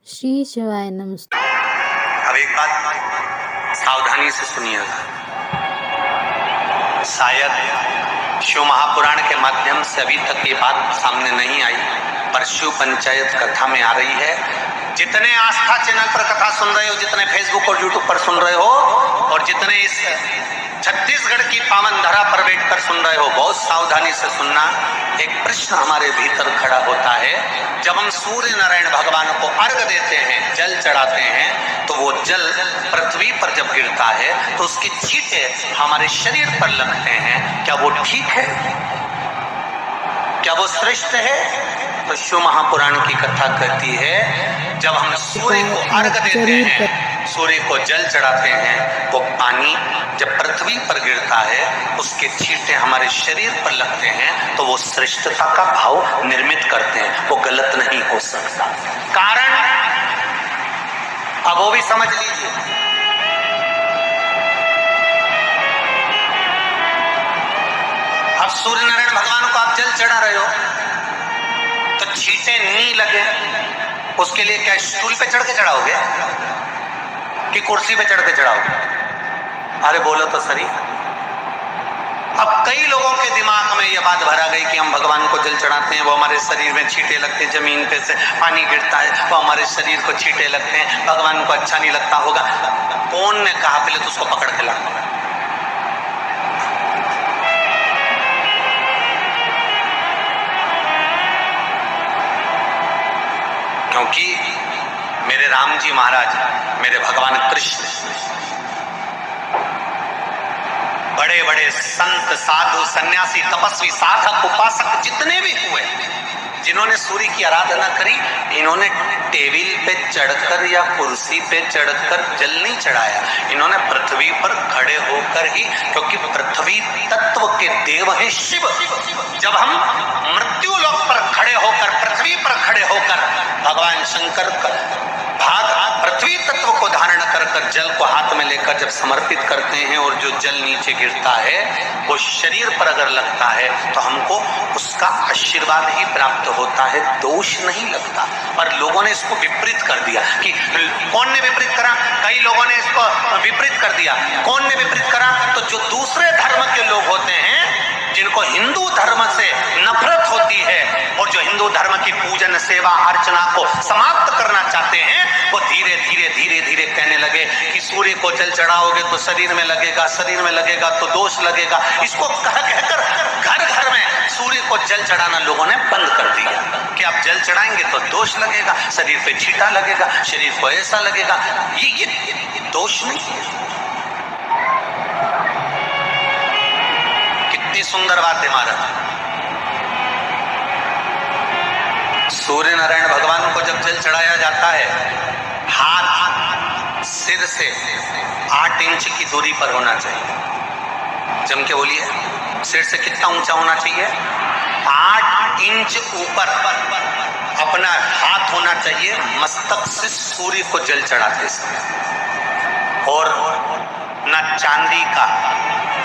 श्री शिवाय नमस्ते। अब एक बात सावधानी से सुनिएगा। शायद शिव महापुराण के माध्यम से अभी तक ये बात सामने नहीं आई, पर शिव पंचायत कथा में आ रही है। जितने आस्था चैनल पर कथा सुन रहे हो, जितने फेसबुक और यूट्यूब पर सुन रहे हो, और जितने इस छत्तीसगढ़ की पावन धरा पर बैठकर सुन रहे हो, बहुत सावधानी से सुनना। एक प्रश्न हमारे भीतर खड़ा होता है। जब हम सूर्य नारायण भगवान को अर्घ देते हैं, जल चढ़ाते हैं, तो वो जल पृथ्वी पर जब गिरता है तो उसकी छींटे हमारे शरीर पर लगते हैं। क्या वो ठीक है? क्या वो श्रेष्ठ है? तो शिव महापुराण की कथा कहती है, जब हम सूर्य को अर्घ देते हैं, सूर्य को जल चढ़ाते हैं, वो पानी जब पृथ्वी पर गिरता है, उसके छींटे हमारे शरीर पर लगते हैं, तो वो श्रेष्ठता का भाव निर्मित करते हैं। वो गलत नहीं हो सकता। कारण अब वो भी समझ लीजिए। अब सूर्य नारायण भगवान को आप जल चढ़ा रहे हो, तो छींटे नहीं लगे, उसके लिए क्या स्टूल पे चढ़ के चढ़ाओगे कि कुर्सी पे चढ़ के चढ़ाओगे? अरे बोलो तो सही। अब कई लोगों के दिमाग में यह बात भरा गई कि हम भगवान को जल चढ़ाते हैं, वो हमारे शरीर में छींटे लगते हैं, जमीन पे से पानी गिरता है, वो हमारे शरीर को छींटे लगते हैं, भगवान को अच्छा नहीं लगता होगा। कौन ने कहा? पहले तो उसको पकड़ के ला। क्योंकि मेरे राम जी महाराज, मेरे भगवान कृष्ण, बड़े बड़े संत, साधु, सन्यासी, तपस्वी, साधक, उपासक जितने भी हुए, जिन्होंने सूर्य की आराधना करी, इन्होंने टेबल पे चढ़कर या कुर्सी पे चढ़कर जल नहीं चढ़ाया। इन्होंने पृथ्वी पर खड़े होकर ही, क्योंकि पृथ्वी तत्व के देव है शिव। जब हम मृत्यु लोक पर खड़े होकर, पृथ्वी पर खड़े होकर भगवान शंकर भाग पृथ्वी तत्व को धारण कर कर जल को हाथ में लेकर जब समर्पित करते हैं, और जो जल नीचे गिरता है वो शरीर पर अगर लगता है तो हमको उसका आशीर्वाद ही प्राप्त होता है, दोष नहीं लगता। पर लोगों ने इसको विपरीत कर दिया। कि कौन ने विपरीत करा? कई लोगों ने इसको विपरीत कर दिया। कौन ने विपरीत करा? तो जो दूसरे धर्म के लोग होते हैं, जिनको हिंदू धर्म से नफरत होती है, और जो हिंदू धर्म की पूजन, सेवा, अर्चना को समाप्त करना चाहते हैं, वो धीरे धीरे धीरे धीरे कहने लगे कि सूर्य को जल चढ़ाओगे तो शरीर में लगेगा, शरीर में लगेगा तो दोष लगेगा। इसको कह कहकर घर घर में सूर्य को जल चढ़ाना लोगों ने बंद कर दिया कि आप जल चढ़ाएंगे तो दोष लगेगा, शरीर पे छींटा लगेगा, शरीर को ऐसा लगेगा। ये दोष नहीं है। कितनी सुंदर बात है महाराज। सूर्य नारायण भगवान को जब जल चढ़ाया जाता है, हाथ सिर से 8 इंच की दूरी पर होना चाहिए। जम के बोलिए, सिर से कितना ऊंचा होना चाहिए? 8 इंच ऊपर अपना हाथ होना चाहिए मस्तक से सूर्य को जल चढ़ाते समय। और ना चांदी का,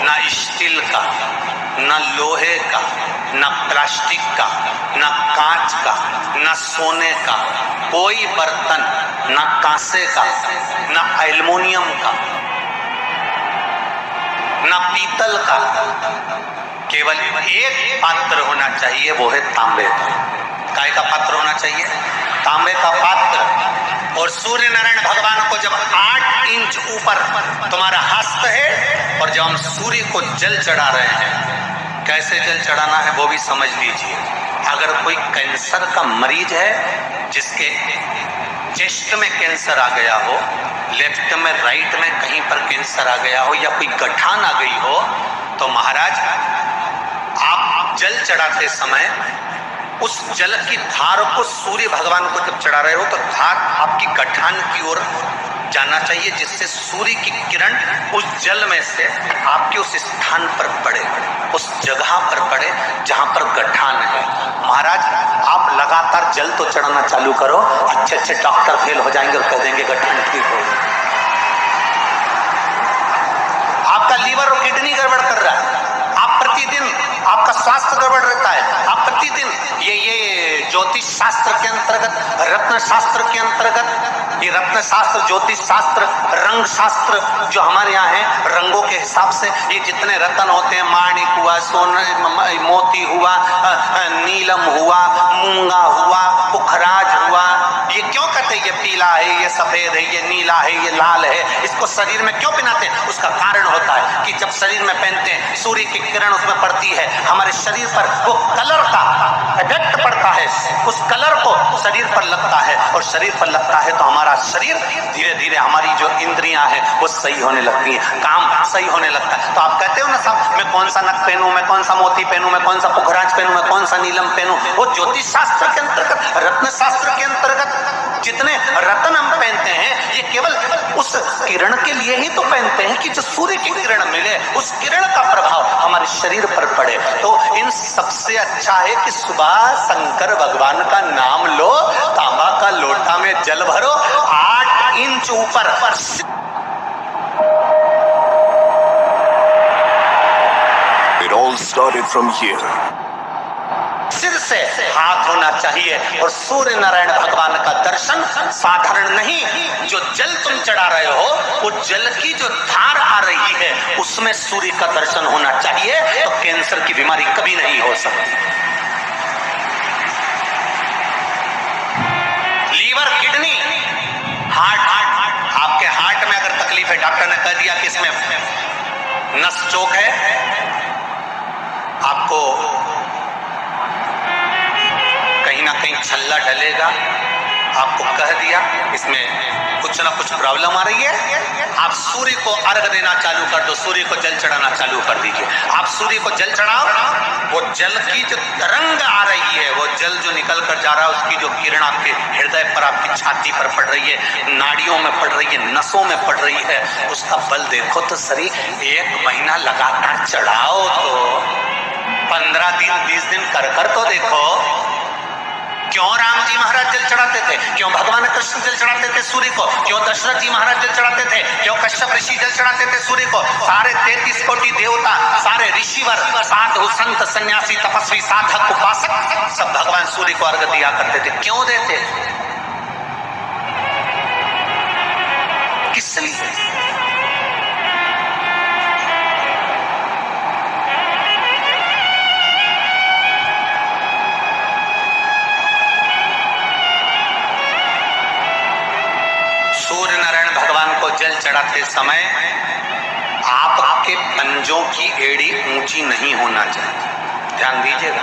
ना स्टील का, ना लोहे का, ना प्लास्टिक का, ना कांच का, ना सोने का कोई बर्तन, ना कांसे का, ना एल्युमिनियम का, ना पीतल का, केवल एक पात्र होना चाहिए, वो है तांबे का। काय का पात्र होना चाहिए? तांबे का पात्र। और सूर्य नारायण भगवान को जब 8 इंच ऊपर तुम्हारा हस्त है, और जब हम सूर्य को जल चढ़ा रहे हैं, कैसे जल चढ़ाना है वो भी समझ लीजिए। अगर कोई कैंसर का मरीज है, जिसके चेस्ट में कैंसर आ गया हो, लेफ्ट में, राइट में कहीं पर कैंसर आ गया हो, या कोई गठान आ गई हो, तो महाराज आप जल चढ़ाते समय उस जल की धार को सूर्य भगवान को जब चढ़ा रहे हो, तो धार आपकी गठान की ओर जाना चाहिए, जिससे सूर्य की किरण उस जल में से आपके उस स्थान पर पड़े, उस जगह पर पड़े जहां पर गठान है। महाराज आप लगातार जल तो चढ़ाना चालू करो, अच्छे अच्छे डॉक्टर फेल हो जाएंगे और कह देंगे गठान ठीक हो। आपका लीवर और किडनी गड़बड़ कर रहा है, आप प्रतिदिन आपका स्वास्थ्य गड़बड़ रहता है, आप प्रतिदिन ये ज्योतिष शास्त्र के अंतर्गत, रत्न शास्त्र के अंतर्गत, ये रत्न शास्त्र, ज्योतिष शास्त्र, रंग शास्त्र जो हमारे यहाँ है, रंगों के हिसाब से ये जितने रत्न होते हैं, माणिक हुआ, सोने, मोती हुआ, नीलम हुआ, मूंगा हुआ, पुखराज हुआ, ये क्यों कहते हैं ये पीला है, ये सफेद है, ये नीला है, ये लाल है, इसको शरीर में क्यों पहनाते हैं? उसका कारण होता है कि जब शरीर में पहनते हैं, सूर्य की किरण उसमें पड़ती है, हमारे शरीर पर वो कलर का इफेक्ट पड़ता है, उस कलर को शरीर पर लगता है, और शरीर पर लगता है तो हमारा शरीर धीरे धीरे, हमारी जो इंद्रियां हैं वो सही होने लगती है, काम सही होने लगता है। तो आप कहते हो ना साहब, मैं कौन सा नक पहनूं, मैं कौन सा मोती पहनूं, मैं कौन सा पुखराज पहनूं, मैं कौन सा नीलम पहनूं, वो ज्योतिष शास्त्र के अंतर्गत, रत्न शास्त्र के अंतर्गत जितने रत्न हम पहनते हैं, ये केवल उस किरण के लिए ही तो पहनते हैं कि जो सूर्य की किरण मिले, उस किरण का प्रभाव हमारे शरीर पर पड़े। तो इन सबसे अच्छा है कि सुबह शंकर भगवान का नाम लो, तांबा का लोटा में जल भरो, 8 इंच ऊपर It all started from here. सिर से हाथ होना चाहिए, और सूर्य नारायण भगवान का दर्शन साधारण नहीं, जो जल तुम चढ़ा रहे हो, वो जल की जो धार आ रही है उसमें सूर्य का दर्शन होना चाहिए, तो कैंसर की बीमारी कभी नहीं हो सकती। लीवर, किडनी, हार्ट, आपके हार्ट में अगर तकलीफ है, डॉक्टर ने कह दिया कि इसमें नस चौक है, आपको कहीं ना कहीं छल्ला डलेगा, आपको कह दिया इसमें कुछ ना कुछ प्रॉब्लम आ रही है, आप सूर्य को अर्घ देना चालू कर दो, सूर्य को जल चढ़ाना चालू कर दीजिए। आप सूर्य को जल चढ़ाओ, वो जल की जो तरंग आ रही है, वो जल जो निकल कर जा रहा है, उसकी जो किरण आपके हृदय पर, आपकी छाती पर पड़ रही है, नाड़ियों में पड़ रही है, नसों में पड़ रही है, उसका बल देखो तो सही। 1 महीना लगातार चढ़ाओ, तो 15 दिन 20 दिन कर तो देखो। क्यों राम जी महाराज जल चढ़ाते थे, क्यों भगवान कृष्ण जल चढ़ाते थे सूर्य को, क्यों दशरथ जी महाराज जल चढ़ाते थे, क्यों कश्यप ऋषि जल चढ़ाते थे सूर्य को, सारे 33 कोटि देवता, सारे ऋषिवर, साधु संत सन्यासी तपस्वी साधक उपासक सब भगवान सूर्य को अर्घ दिया करते थे। क्यों देते थे, किस लिए? सूर्य नारायण भगवान को जल चढ़ाते समय आपके पंजों की एड़ी ऊंची नहीं होना चाहिए, ध्यान दीजिएगा।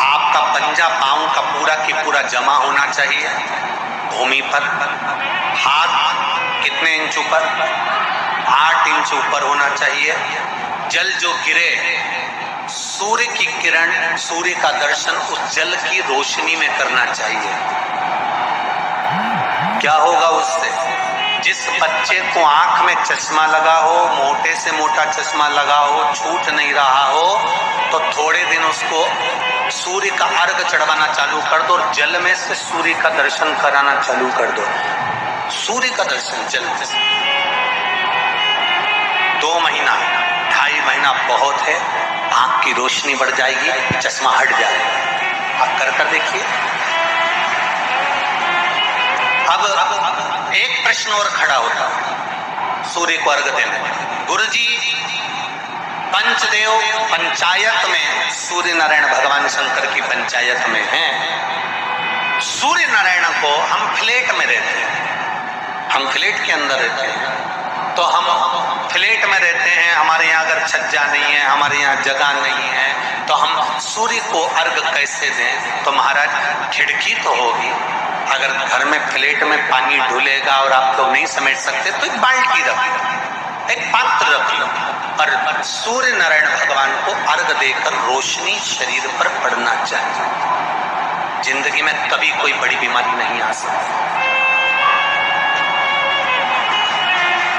आपका पंजा पांव का पूरा की पूरा जमा होना चाहिए भूमि पर। हाथ कितने इंच ऊपर? 8 इंच ऊपर होना चाहिए। जल जो गिरे, सूर्य की किरण, सूर्य का दर्शन उस जल की रोशनी में करना चाहिए। क्या होगा उससे? जिस बच्चे को आंख में चश्मा लगा हो, मोटे से मोटा चश्मा लगा हो, छूट नहीं रहा हो, तो थोड़े दिन उसको सूर्य का अर्घ चढ़वाना चालू कर दो, और जल में से सूर्य का दर्शन कराना चालू कर दो। सूर्य का दर्शन जल में से 2 महीना 2.5 महीना बहुत है, आंख की रोशनी बढ़ जाएगी, चश्मा हट जाएगा। आप कर देखिए। अब एक प्रश्न और खड़ा होता है सूर्य को अर्घ देने में। गुरुजी, पंचदेव पंचायत में सूर्य नारायण भगवान शंकर की पंचायत में हैं। सूर्य नारायण को हम फ्लैट में रहते हैं, हम फ्लैट के अंदर रहते हैं, तो हम फ्लैट में रहते हैं, हमारे यहाँ अगर छज्जा नहीं है, हमारे यहाँ जगह नहीं है, तो हम सूर्य को अर्घ कैसे दें? तो महाराज खिड़की तो होगी, अगर घर में फ्लैट में पानी ढुलेगा और आप लोग नहीं समेट सकते तो एक बाल्टी रख लो, एक पात्र रख लो, और सूर्य नारायण भगवान को अर्घ देकर रोशनी शरीर पर पड़ना चाहिए। जिंदगी में कभी कोई बड़ी बीमारी नहीं आ सकती।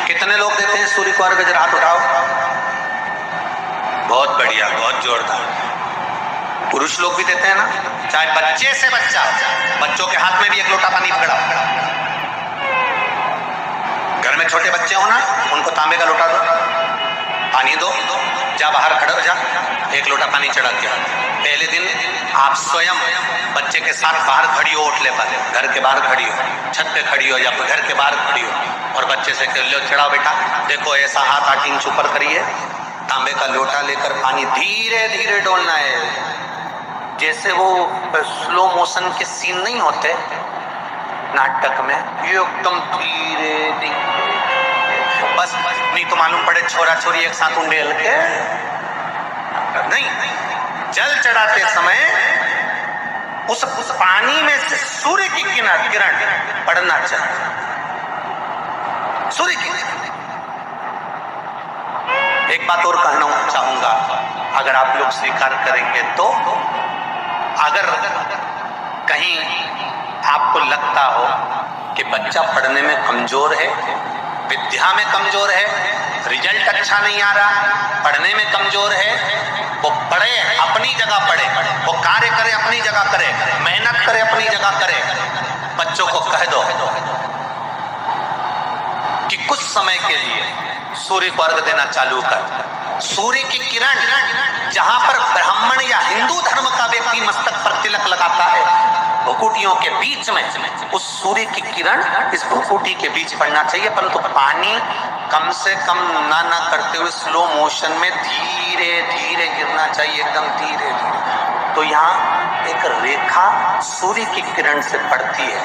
कितने लोग देते हैं सूर्य को अर्घ? जरा हाथ उठाओ। बहुत बढ़िया, बहुत जोरदार। पुरुष लोग भी देते हैं ना, चाहे बच्चे से बच्चा, बच्चों के हाथ में भी 1 लोटा पानी पकड़ा। घर में छोटे बच्चे हो ना, उनको तांबे का लोटा दो, पानी दो, जा बाहर खड़ा हो जा, एक लोटा पानी चढ़ा के। पहले दिन आप स्वयं बच्चे के साथ बाहर खड़ी हो, ओटले पर, घर के बाहर खड़ी हो, छत पे खड़ी हो या फिर घर के बाहर खड़ी हो, और बच्चे से कह लो चढ़ाओ बेटा, देखो ऐसा हाथ 8 इंच ऊपर करिए, तांबे का लोटा लेकर पानी धीरे धीरे डोलना है। जैसे वो स्लो मोशन के सीन नहीं होते नाटक में, ये एकदम धीरे धीरे, बस नहीं तो मालूम पड़े छोरा छोरी एक साथ उंडेल के नहीं। जल चढ़ाते समय उस पानी में से सूर्य की किरण पड़ना चाहिए, सूर्य की। एक बात और कहना चाहूंगा, अगर आप लोग स्वीकार करेंगे तो, अगर कहीं आपको लगता हो कि बच्चा पढ़ने में कमजोर है, विद्या में कमजोर है, रिजल्ट अच्छा नहीं आ रहा, पढ़ने में कमजोर है, वो पढ़े अपनी जगह पढ़े, वो कार्य करे अपनी जगह करे, मेहनत करे अपनी जगह करे। बच्चों को कह दो कि कुछ समय के लिए सूर्य को अर्घ देना चालू कर। सूर्य की किरण जहां पर ब्राह्मण या हिंदू धर्म का व्यक्ति मस्तक पर तिलक लगाता है, भुकुटियों के बीच में उस सूर्य की किरण इस भुकुटी के बीच पड़ना चाहिए, परंतु पानी कम से कम ना करते हुए स्लो मोशन में धीरे धीरे गिरना चाहिए, एकदम धीरे धीरे। तो यहाँ एक रेखा सूर्य की किरण से पड़ती है,